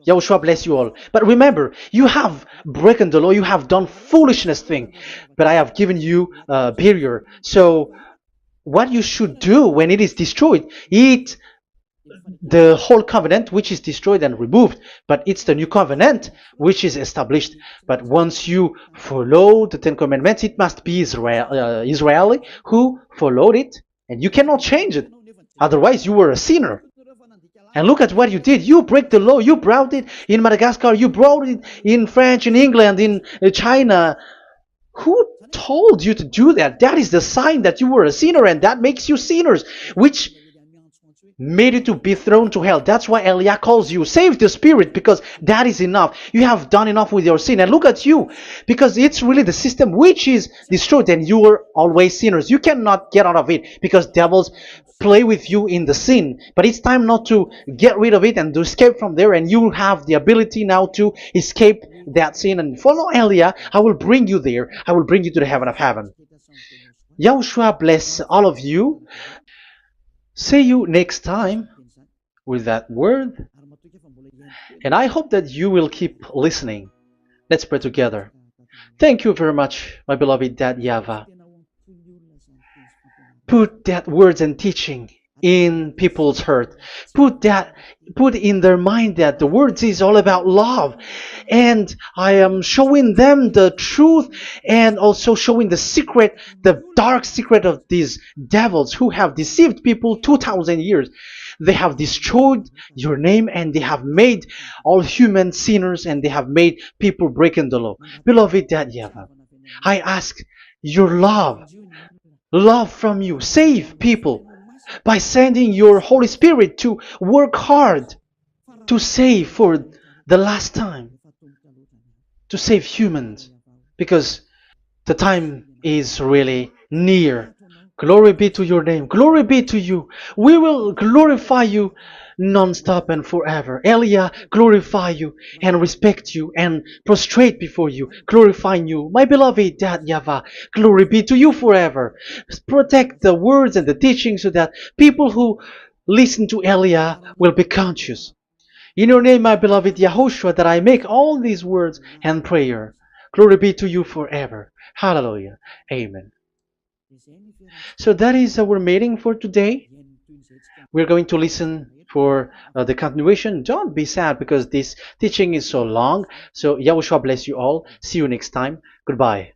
[SPEAKER 1] Yahushua bless you all. But remember, you have broken the law, you have done foolishness thing, but I have given you a barrier. So what you should do when it is destroyed, it the whole covenant which is destroyed and removed, but it's the new covenant which is established. But once you follow the 10 commandments, it must be Israeli who followed it, and you cannot change it, otherwise you were a sinner. And look at what you did. You break the law. You brought it in Madagascar, you brought it in France, in England, in China. Who told you to do that? That is the sign that you were a sinner, and that makes you sinners, which made you to be thrown to hell. That's why Elia calls you, save the spirit, because that is enough. You have done enough with your sin. And look at you, because it's really the system which is destroyed, and you are always sinners. You cannot get out of it, because devils play with you in the sin. But it's time not to get rid of it and to escape from there, and you have the ability now to escape that sin and follow Elia. I will bring you there. I will bring you to the heaven of heaven. Yahushua bless all of you. See you next time with that word. And I hope that you will keep listening. Let's pray together. Thank you very much, my beloved Dad YAHVAH. Put that words and teaching in people's heart. Put in their mind that the words is all about love. And I am showing them the truth, and also showing the secret, the dark secret of these devils who have deceived people 2,000 years. They have destroyed your name, and they have made all humans sinners, and they have made people breaking the law. Beloved Dad YAHVAH, I ask your love from you. Save people by sending your Holy Spirit to work hard to save for the last time, to save humans, because the time is really near. Glory be to your name. Glory be to you. We will glorify you non-stop and forever. Elia, glorify you and respect you and prostrate before you, glorifying you. My beloved Dad YAHVAH, glory be to you forever. Protect the words and the teaching so that people who listen to Elia will be conscious. In your name, my beloved YAHOSHUAH, that I make all these words and prayer. Glory be to you forever. Hallelujah. Amen. So that is our meeting for today. We're going to listen for the continuation. Don't be sad because this teaching is so long. So Yahushua bless you all. See you next time. Goodbye.